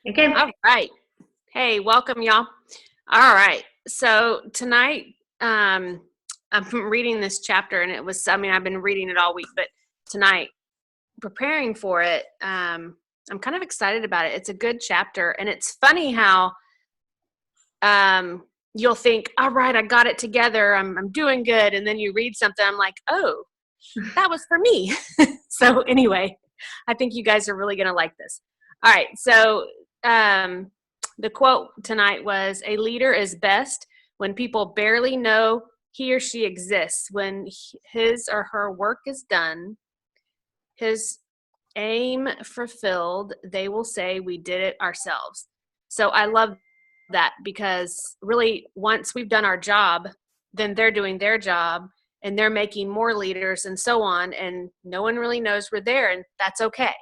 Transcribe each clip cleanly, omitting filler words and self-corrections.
Okay. All right. Hey, welcome, y'all. All right. So tonight, I'm reading this chapter, and I've been reading it all week, but tonight, preparing for it, I'm kind of excited about it. It's a good chapter, and it's funny how you'll think, all right, I got it together. I'm doing good. And then you read something, I'm like, oh, that was for me. So anyway, I think you guys are really going to like this. All right. So the quote tonight was, a leader is best when people barely know he or she exists, when his or her work is done, his aim fulfilled, they will say we did it ourselves. So I love that, because really once we've done our job, then they're doing their job and they're making more leaders and so on, and no one really knows we're there, and that's okay.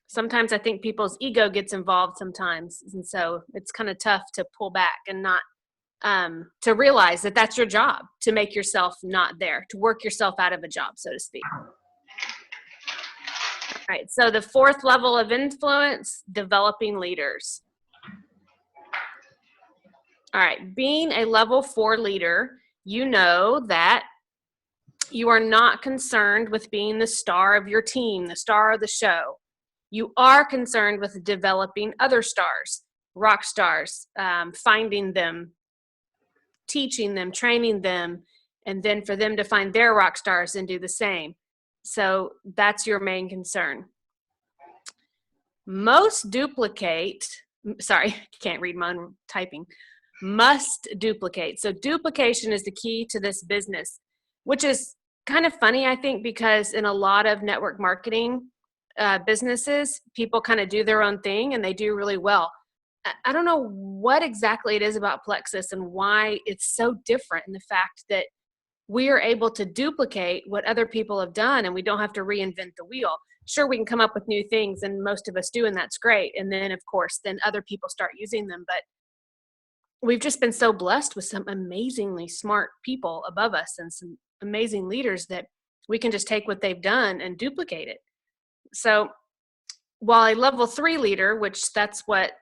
Sometimes I think people's ego gets involved sometimes, and so it's kind of tough to pull back and not to realize that that's your job, to make yourself not there, to work yourself out of a job, so to speak. All right, so the fourth level of influence, developing leaders. All right, being a level 4 leader, you know that you are not concerned with being the star of your team, the star of the show. You are concerned with developing other stars, rock stars, finding them, teaching them, training them, and then for them to find their rock stars and do the same. So that's your main concern. Most duplicate, sorry, can't read my own typing, must duplicate. So duplication is the key to this business, which is kind of funny, I think, because in a lot of network marketing businesses, people kind of do their own thing and they do really well. I don't know what exactly it is about Plexus and why it's so different in the fact that we are able to duplicate what other people have done and we don't have to reinvent the wheel. Sure, we can come up with new things, and most of us do, and that's great. And then, of course, then other people start using them. But we've just been so blessed with some amazingly smart people above us and some amazing leaders that we can just take what they've done and duplicate it. So while a level 3 leader, which that's what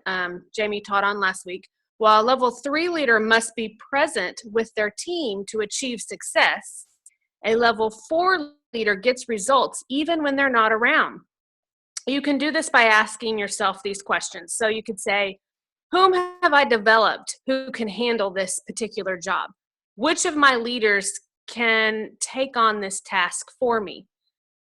Jamie taught on last week, while a level 3 leader must be present with their team to achieve success, a level 4 leader gets results even when they're not around. You can do this by asking yourself these questions. So you could say, whom have I developed who can handle this particular job? Which of my leaders can take on this task for me?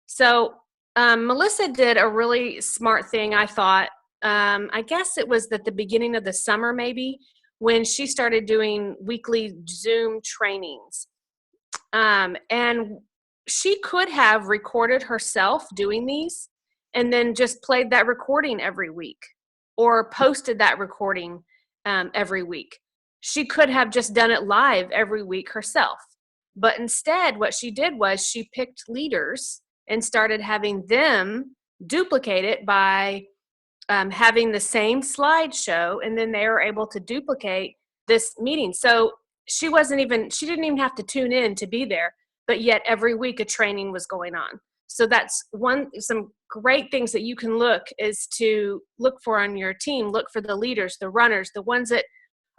So Melissa did a really smart thing, I thought. I guess it was at the beginning of the summer, maybe, when she started doing weekly Zoom trainings. And she could have recorded herself doing these and then just played that recording every week or posted that recording every week. She could have just done it live every week herself. But instead, what she did was she picked leaders and started having them duplicate it by having the same slideshow, and then they were able to duplicate this meeting. So she didn't even have to tune in to be there, but yet every week a training was going on. So that's some great things that you can look for on your team. Look for the leaders, the runners, the ones that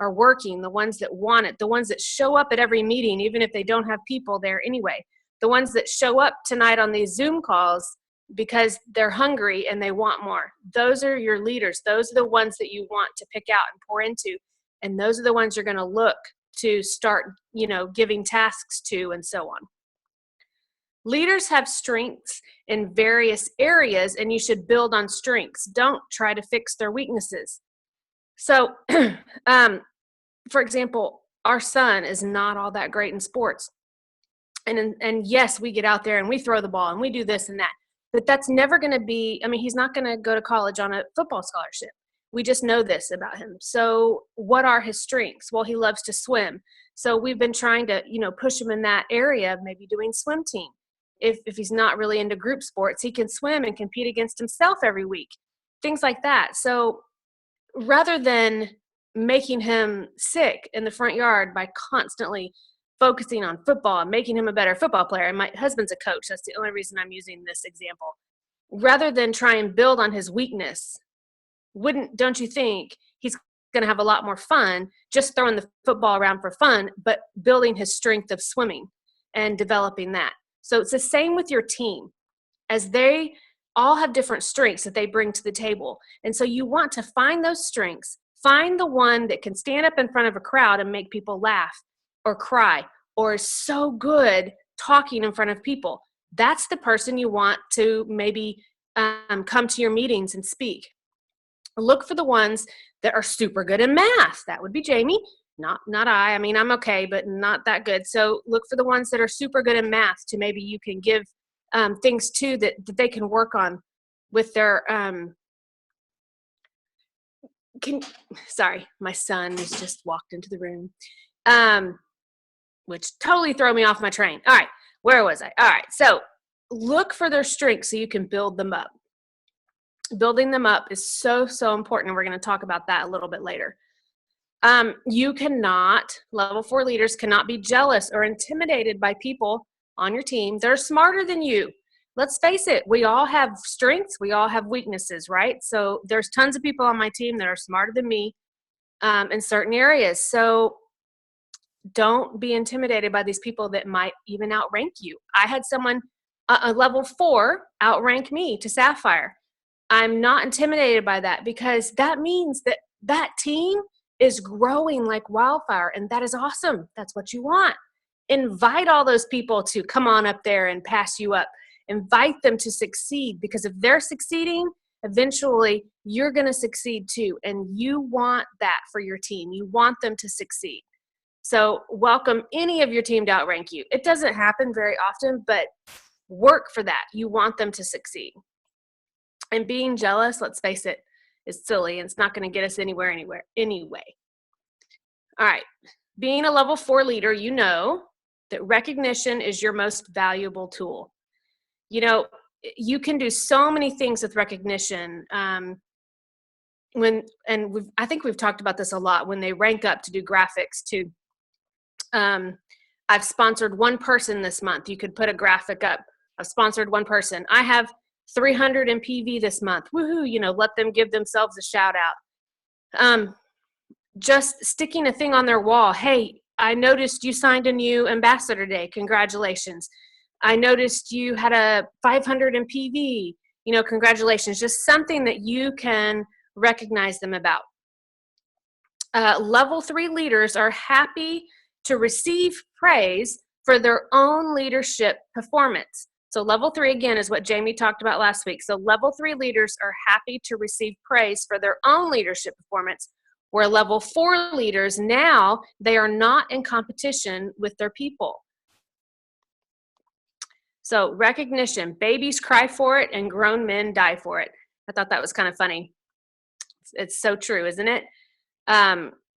are working, the ones that want it, the ones that show up at every meeting, even if they don't have people there anyway. The ones that show up tonight on these Zoom calls because they're hungry and they want more. Those are your leaders. Those are the ones that you want to pick out and pour into. And those are the ones you're going to look to start, giving tasks to, and so on. Leaders have strengths in various areas, and you should build on strengths. Don't try to fix their weaknesses. So, for example, our son is not all that great in sports. And yes, we get out there and we throw the ball and we do this and that. But that's never going to be, he's not going to go to college on a football scholarship. We just know this about him. So what are his strengths? Well, he loves to swim. So we've been trying to, push him in that area of maybe doing swim team. If he's not really into group sports, he can swim and compete against himself every week. Things like that. So rather than making him sick in the front yard by constantly focusing on football and making him a better football player, and my husband's a coach, that's the only reason I'm using this example, rather than try and build on his weakness, don't you think he's going to have a lot more fun just throwing the football around for fun, but building his strength of swimming and developing that. So it's the same with your team, as they all have different strengths that they bring to the table. And so you want to find those strengths, find the one that can stand up in front of a crowd and make people laugh or cry, or is so good talking in front of people. That's the person you want to maybe come to your meetings and speak. Look for the ones that are super good in math. That would be Jamie, not I. I mean, I'm okay, but not that good. So look for the ones that are super good in math to maybe you can give things to that they can work on with their sorry, my son has just walked into the room, which totally threw me off my train. All right, where was I? All right, so look for their strengths so you can build them up. Building them up is so important. We're going to talk about that a little bit later. You cannot, level 4 leaders cannot be jealous or intimidated by people on your team. They're smarter than you. Let's face it, we all have strengths, we all have weaknesses, right? So there's tons of people on my team that are smarter than me in certain areas. So don't be intimidated by these people that might even outrank you. I had someone, a level 4, outrank me to Sapphire. I'm not intimidated by that, because that means that that team is growing like wildfire, and that is awesome. That's what you want. Invite all those people to come on up there and pass you up. Invite them to succeed, because if they're succeeding, eventually you're going to succeed too, and you want that for your team. You want them to succeed. So welcome any of your team to outrank you. It doesn't happen very often, but work for that. You want them to succeed. And being jealous, let's face it, is silly, and it's not going to get us anywhere anyway. All right. Being a level 4 leader, you know that recognition is your most valuable tool. You know, you can do so many things with recognition. I think we've talked about this a lot when they rank up to do graphics too. I've sponsored one person this month. You could put a graphic up. I've sponsored one person. I have 300 in PV this month. Woohoo, you know, let them give themselves a shout out. Just sticking a thing on their wall. Hey, I noticed you signed a new ambassador today. Congratulations. I noticed you had a 500 in PV. You know, congratulations. Just something that you can recognize them about. Level 3 leaders are happy to receive praise for their own leadership performance. So level 3, again, is what Jamie talked about last week. So level 3 leaders are happy to receive praise for their own leadership performance, where level 4 leaders, now they are not in competition with their people. So recognition, babies cry for it and grown men die for it. I thought that was kind of funny. It's so true, isn't it?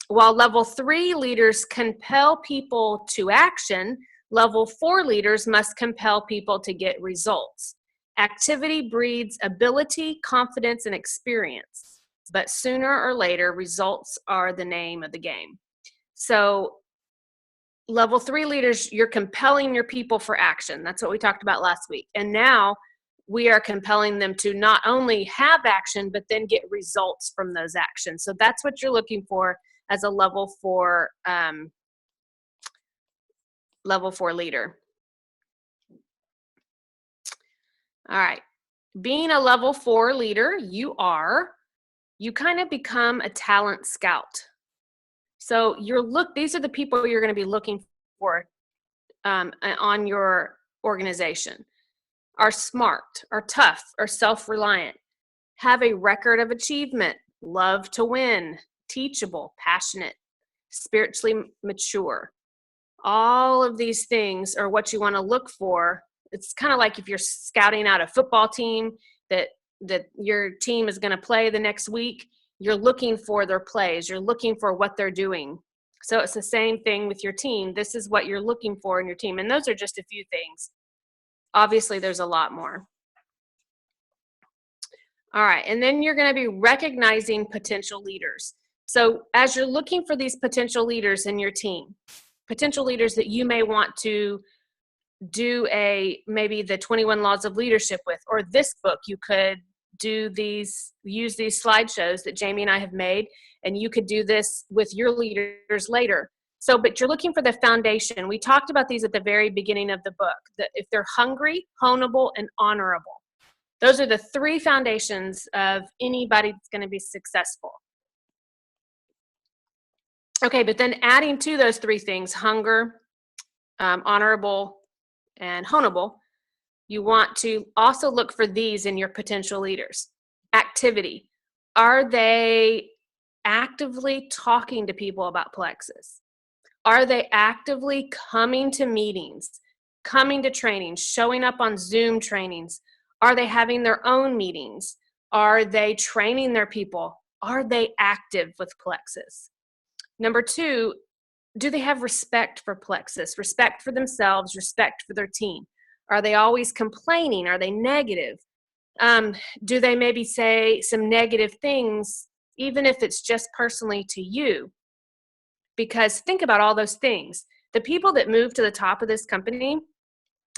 While level 3 leaders compel people to action, level 4 leaders must compel people to get results. Activity breeds ability, confidence, and experience. But sooner or later, results are the name of the game. So level 3 leaders, you're compelling your people for action. That's what we talked about last week. And now we are compelling them to not only have action, but then get results from those actions. So that's what you're looking for as a level 4 leader. All right. Being a level 4 leader, you kind of become a talent scout. So these are the people you're going to be looking for on your organization. Are smart, are tough, are self-reliant, have a record of achievement, love to win, teachable, passionate, spiritually mature. All of these things are what you want to look for. It's kind of like if you're scouting out a football team that your team is going to play the next week, you're looking for their plays. You're looking for what they're doing. So it's the same thing with your team. This is what you're looking for in your team. And those are just a few things. Obviously, there's a lot more. All right. And then you're going to be recognizing potential leaders. So as you're looking for these potential leaders in your team, potential leaders that you may want to do maybe the 21 Laws of Leadership with, or this book you could use these slideshows that Jamie and I have made, and you could do this with your leaders later. So, but you're looking for the foundation. We talked about these at the very beginning of the book, that if they're hungry, honeable, and honorable. Those are the 3 foundations of anybody that's going to be successful. Okay, but then adding to those 3 things, hunger, honorable, and honeable, you want to also look for these in your potential leaders. Activity. Are they actively talking to people about Plexus? Are they actively coming to meetings, coming to trainings, showing up on Zoom trainings? Are they having their own meetings? Are they training their people? Are they active with Plexus? Number 2, do they have respect for Plexus, respect for themselves, respect for their team? Are they always complaining? Are they negative? Do they maybe say some negative things, even if it's just personally to you? Because think about all those things. The people that move to the top of this company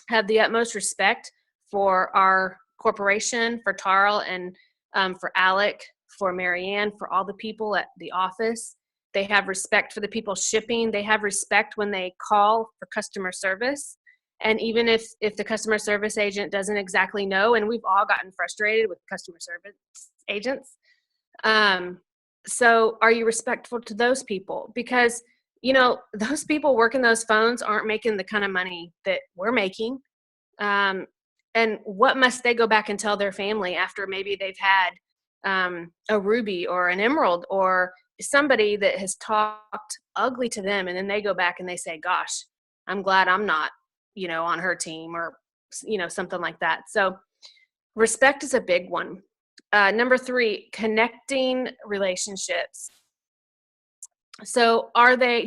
have the utmost respect for our corporation, for Tarl, and for Alec, for Marianne, for all the people at the office. They have respect for the people shipping. They have respect when they call for customer service. And even if the customer service agent doesn't exactly know, and we've all gotten frustrated with customer service agents. So are you respectful to those people? Because, those people working those phones aren't making the kind of money that we're making. And what must they go back and tell their family after maybe they've had a Ruby or an Emerald or somebody that has talked ugly to them, and then they go back and they say, gosh, I'm glad I'm not, on her team, or, something like that. So respect is a big one. Number 3, connecting relationships. So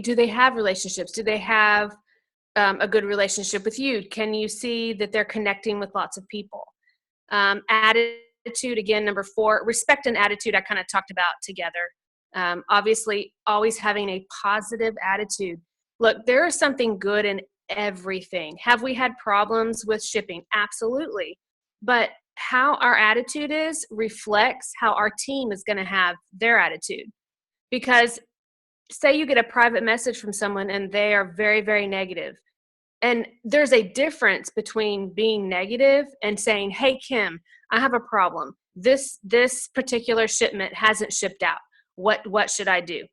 do they have relationships? Do they have a good relationship with you? Can you see that they're connecting with lots of people? Attitude, again, number 4, respect and attitude I kind of talked about together. Obviously, always having a positive attitude. Look, there is something good in everything. Have we had problems with shipping? Absolutely. But how our attitude is reflects how our team is going to have their attitude. Because say you get a private message from someone and they are very, very negative. And there's a difference between being negative and saying, hey, Kim, I have a problem. This particular shipment hasn't shipped out. What should I do?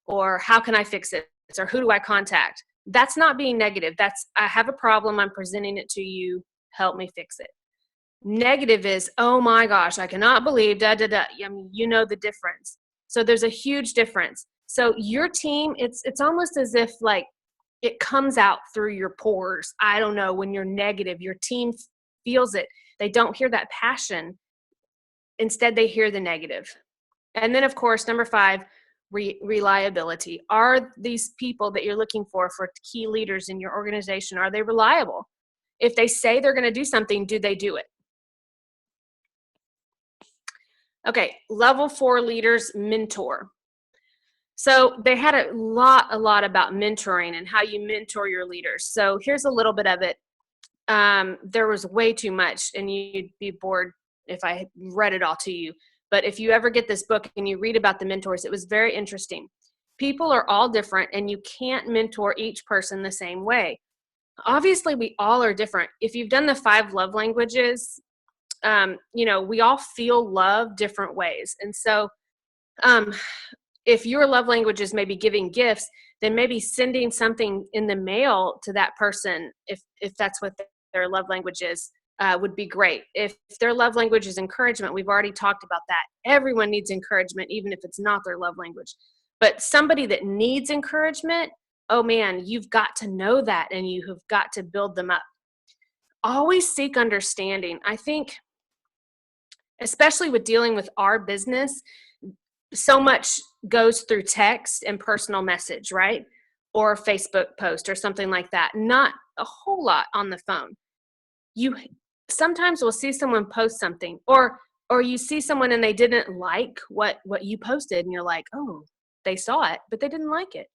Or how can I fix it? Or who do I contact? That's not being negative. That's, I have a problem. I'm presenting it to you. Help me fix it. Negative is, oh my gosh, I cannot believe, da, da, da. I mean, you know the difference. So there's a huge difference. So your team, it's almost as if like it comes out through your pores. I don't know, when you're negative, your team feels it. They don't hear that passion. Instead, they hear the negative. And then, of course, number 5, reliability. Are these people that you're looking for key leaders in your organization, are they reliable? If they say they're going to do something, do they do it? Okay, level 4 leaders mentor. So they had a lot about mentoring and how you mentor your leaders. So here's a little bit of it. There was way too much, and you'd be bored if I read it all to you. But if you ever get this book and you read about the mentors, it was very interesting. People are all different, and you can't mentor each person the same way. Obviously, we all are different. If you've done the 5 love languages, we all feel love different ways. And so if your love language is maybe giving gifts, then maybe sending something in the mail to that person, if that's what their love language is, would be great. If their love language is encouragement, we've already talked about that. Everyone needs encouragement, even if it's not their love language. But somebody that needs encouragement, oh man, you've got to know that, and you have got to build them up. Always seek understanding. I think, especially with dealing with our business, so much goes through text and personal message, right? Or a Facebook post or something like that. Not a whole lot on the phone. You sometimes will see someone post something, or you see someone and they didn't like what you posted, and you're like, oh, they saw it, but they didn't like it.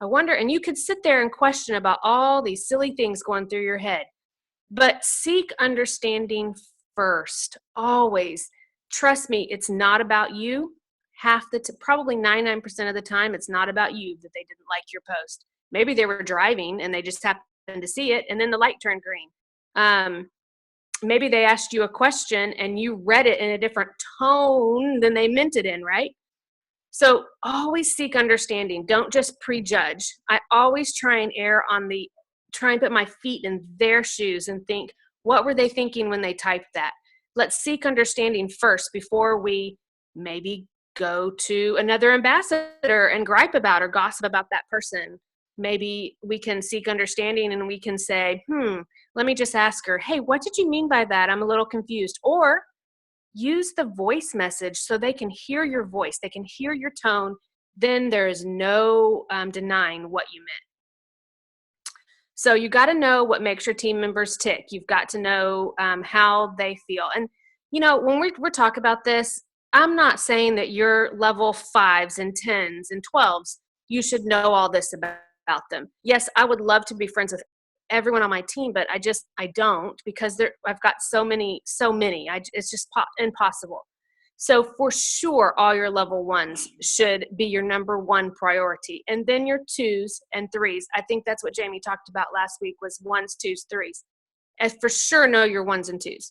I wonder. And you could sit there and question about all these silly things going through your head. But seek understanding first, always. Trust me, it's not about you. Probably 99% of the time, it's not about you that they didn't like your post. Maybe they were driving and they just happened to see it and then the light turned green. Maybe they asked you a question and you read it in a different tone than they meant it in, right? So always seek understanding. Don't just prejudge. I always try and try and put my feet in their shoes and think, what were they thinking when they typed that? Let's seek understanding first before we maybe go to another ambassador and gripe about or gossip about that person. Maybe we can seek understanding and we can say, let me just ask her, hey, what did you mean by that? I'm a little confused. Or use the voice message so they can hear your voice. They can hear your tone. Then there is no denying what you meant. So you got to know what makes your team members tick. You've got to know how they feel. And, when we're talking about this, I'm not saying that your level 5s and 10s and 12s, you should know all this about them. Yes, I would love to be friends with everyone on my team, but I don't, because I've got so many. It's just impossible. So for sure, all your level 1s should be your number 1 priority. And then your 2s and 3s. I think that's what Jamie talked about last week was 1s, 2s, 3s. And for sure know your 1s and 2s.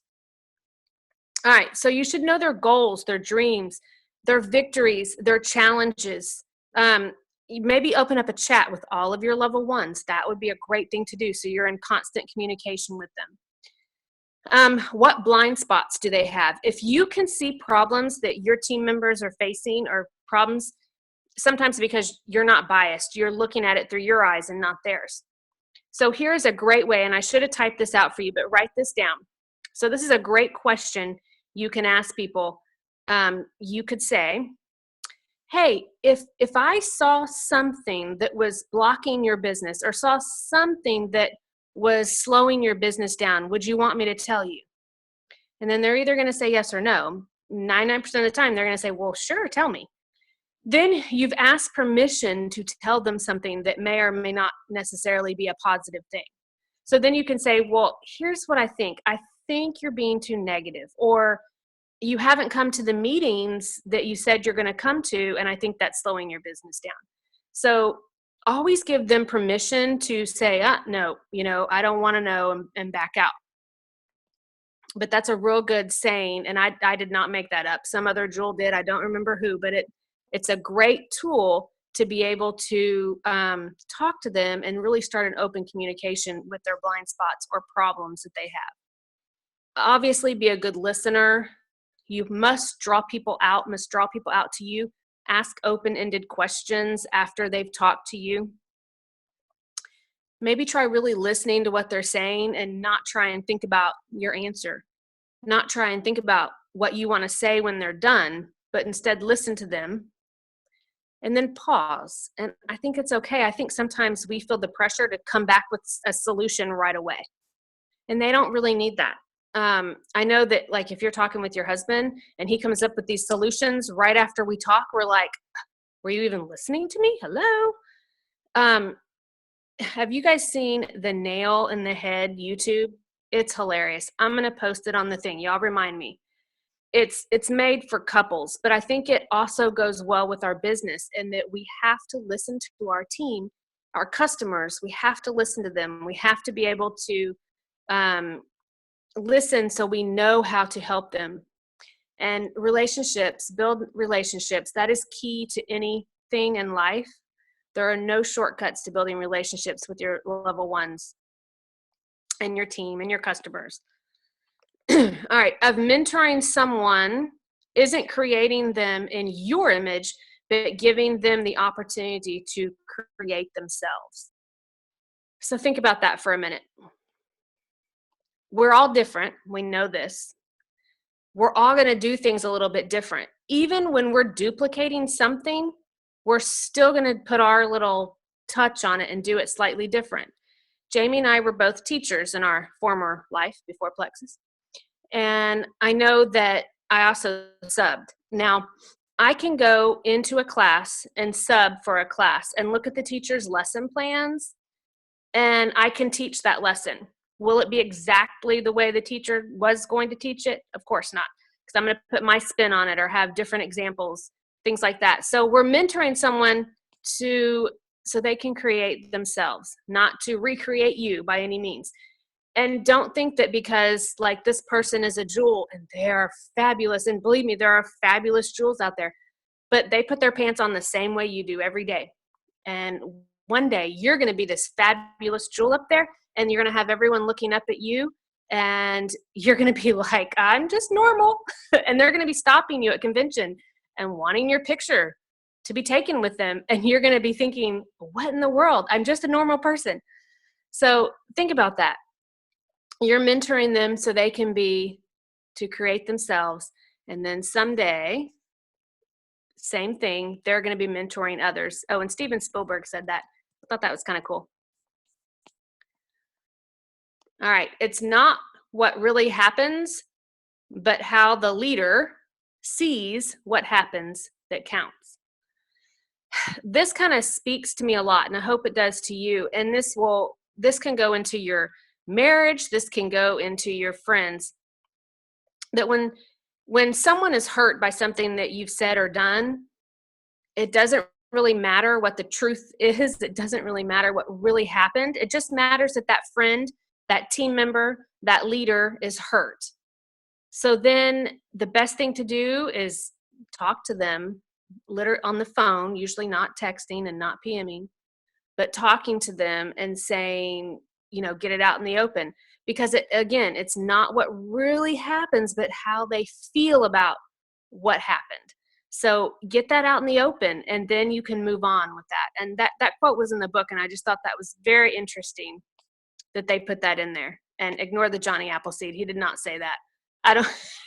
All right. So you should know their goals, their dreams, their victories, their challenges. Maybe open up a chat with all of your level 1s. That would be a great thing to do. So you're in constant communication with them. What blind spots do they have? If you can see problems that your team members are facing or problems, sometimes because you're not biased, you're looking at it through your eyes and not theirs. So here's a great way, and I should have typed this out for you, but write this down. So this is a great question you can ask people. You could say, hey, if I saw something that was blocking your business or saw something that was slowing your business down, would you want me to tell you? And then they're either going to say yes or no. 99% of the time, they're going to say, well, sure, tell me. Then you've asked permission to tell them something that may or may not necessarily be a positive thing. So then you can say, well, here's what I think. I think you're being too negative, or you haven't come to the meetings that you said you're going to come to, and I think that's slowing your business down. So always give them permission to say, no, I don't want to know, and back out. But that's a real good saying, and I did not make that up. Some other Jewel did. I don't remember who, but it's a great tool to be able to talk to them and really start an open communication with their blind spots or problems that they have. Obviously, be a good listener. You must draw people out to you. Ask open-ended questions after they've talked to you. Maybe try really listening to what they're saying and not try and think about your answer. Not try and think about what you want to say when they're done, but instead listen to them and then pause. And I think it's okay. I think sometimes we feel the pressure to come back with a solution right away, and they don't really need that. I know that, like, if you're talking with your husband and he comes up with these solutions right after we talk, we're like, were you even listening to me? Hello? Have you guys seen the Nail in the Head YouTube? It's hilarious. I'm going to post it on the thing. Y'all remind me. It's made for couples, but I think it also goes well with our business, in that we have to listen to our team, our customers. We have to listen to them. We have to be able to listen so we know how to help them. And build relationships. That is key to anything in life. There are no shortcuts to building relationships with your level 1s and your team and your customers. All right. Of mentoring someone isn't creating them in your image, but giving them the opportunity to create themselves. So think about that for a minute. We're all different. We know this. We're all going to do things a little bit different. Even when we're duplicating something, we're still going to put our little touch on it and do it slightly different. Jamie and I were both teachers in our former life before Plexus. And I know that I also subbed. Now, I can go into a class and sub for a class and look at the teacher's lesson plans, and I can teach that lesson. Will it be exactly the way the teacher was going to teach it? Of course not, because I'm going to put my spin on it or have different examples, things like that. So we're mentoring someone so they can create themselves, not to recreate you by any means. And don't think that because like this person is a jewel and they are fabulous, and believe me, there are fabulous jewels out there, but they put their pants on the same way you do every day. And one day you're going to be this fabulous jewel up there, and you're going to have everyone looking up at you, and you're going to be like, I'm just normal. And they're going to be stopping you at convention and wanting your picture to be taken with them. And you're going to be thinking, what in the world? I'm just a normal person. So think about that. You're mentoring them so they can be, to create themselves. And then someday, same thing, they're going to be mentoring others. Oh, and Steven Spielberg said that. I thought that was kind of cool. All right. It's not what really happens, but how the leader sees what happens that counts. This kind of speaks to me a lot, and I hope it does to you. And this can go into your marriage. This can go into your friends. That when someone is hurt by something that you've said or done, it doesn't really matter what the truth is. It doesn't really matter what really happened. It just matters that that friend, that team member, that leader is hurt. So then the best thing to do is talk to them literally on the phone, usually not texting and not PMing, but talking to them and saying, get it out in the open. Because again, it's not what really happens, but how they feel about what happened. So get that out in the open, and then you can move on with that. And that quote was in the book, and I just thought that was very interesting that they put that in there. And ignore the Johnny Appleseed. He did not say that.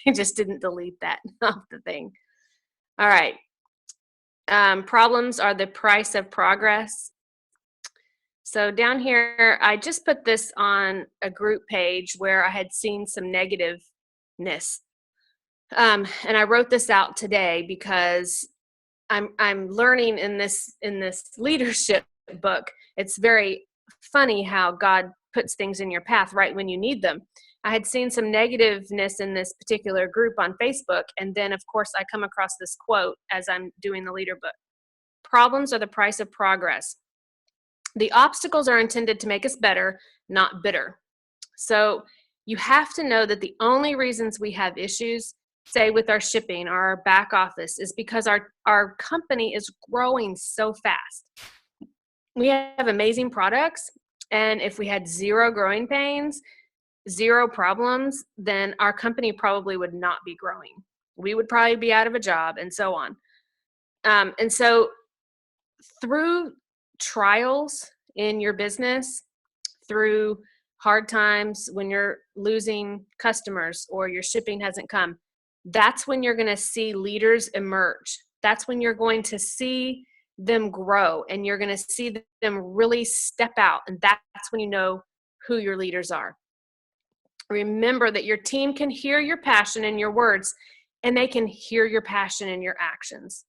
He just didn't delete that off the thing. All right. Problems are the price of progress. So down here, I just put this on a group page where I had seen some negativeness. And I wrote this out today because I'm learning in this leadership book. It's very funny how God puts things in your path right when you need them. I had seen some negativeness in this particular group on Facebook, and then of course I come across this quote as I'm doing the leader book. Problems are the price of progress. The obstacles are intended to make us better, not bitter. So you have to know that the only reasons we have issues, say with our shipping or our back office, is because our company is growing so fast. We have amazing products, and if we had zero growing pains, zero problems, then our company probably would not be growing. We would probably be out of a job, and so on. And so through trials in your business, through hard times when you're losing customers or your shipping hasn't come, that's when you're going to see leaders emerge. That's when you're going to see them grow, and you're going to see them really step out. And that's when you know who your leaders are. Remember that your team can hear your passion in your words, and they can hear your passion in your actions.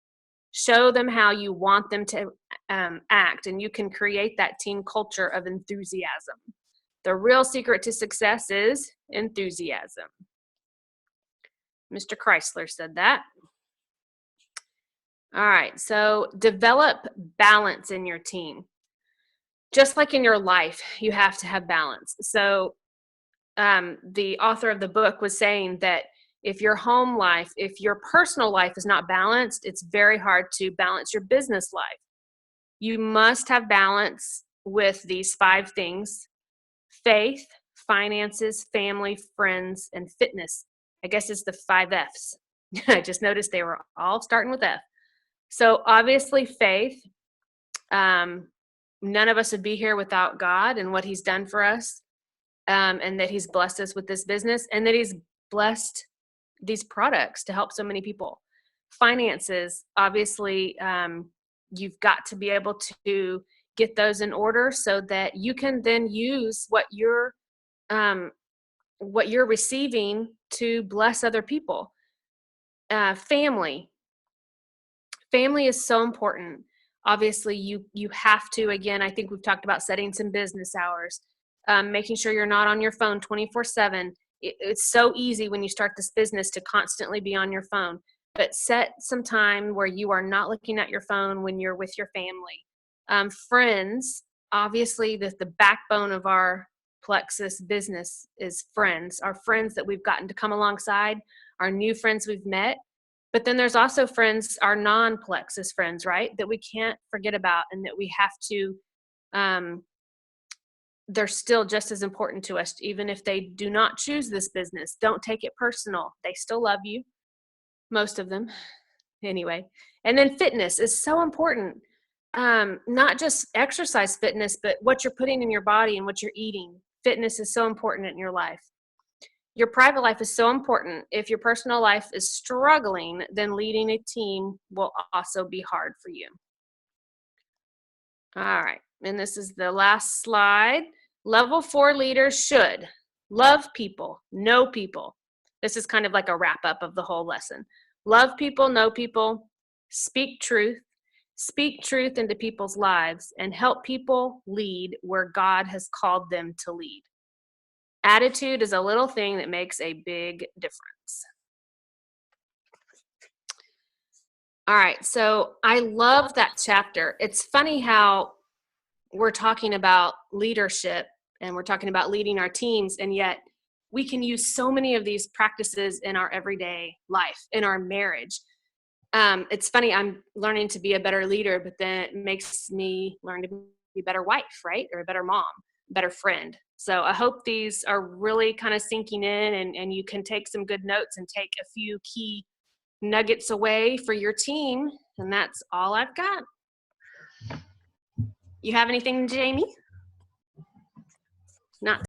Show them how you want them to act, and you can create that team culture of enthusiasm. The real secret to success is enthusiasm. Mr. Chrysler said that. All right, so develop balance in your team. Just like in your life, you have to have balance. So the author of the book was saying that if your home life, if your personal life is not balanced, it's very hard to balance your business life. You must have balance with these 5 things: faith, finances, family, friends, and fitness. I guess it's the 5 F's. I just noticed they were all starting with F. So obviously faith. None of us would be here without God and what he's done for us, and that he's blessed us with this business, and that he's blessed these products to help so many people. Finances, obviously, you've got to be able to get those in order so that you can then use what you're receiving to bless other people. Family is so important. Obviously, you have to, again, I think we've talked about setting some business hours, making sure you're not on your phone 24/7. It's so easy when you start this business to constantly be on your phone, but set some time where you are not looking at your phone when you're with your family. Friends, obviously, the backbone of our Plexus business is friends, our friends that we've gotten to come alongside, our new friends we've met. But then there's also friends, our non-Plexus friends, right? That we can't forget about and that we have to, um, they're still just as important to us, even if they do not choose this business. Don't take it personal. They still love you, most of them, anyway. And then fitness is so important. Not just exercise fitness, but what you're putting in your body and what you're eating. Fitness is so important in your life. Your private life is so important. If your personal life is struggling, then leading a team will also be hard for you. All right, and this is the last slide. Level 4 leaders should love people, know people. This is kind of like a wrap up of the whole lesson. Love people, know people, speak truth into people's lives, and help people lead where God has called them to lead. Attitude is a little thing that makes a big difference. All right, so I love that chapter. It's funny how we're talking about leadership and we're talking about leading our teams, and yet we can use so many of these practices in our everyday life, in our marriage. It's funny, I'm learning to be a better leader, but then it makes me learn to be a better wife, right? Or a better mom, better friend. So I hope these are really kind of sinking in, and you can take some good notes and take a few key nuggets away for your team. And that's all I've got. You have anything, Jamie? Not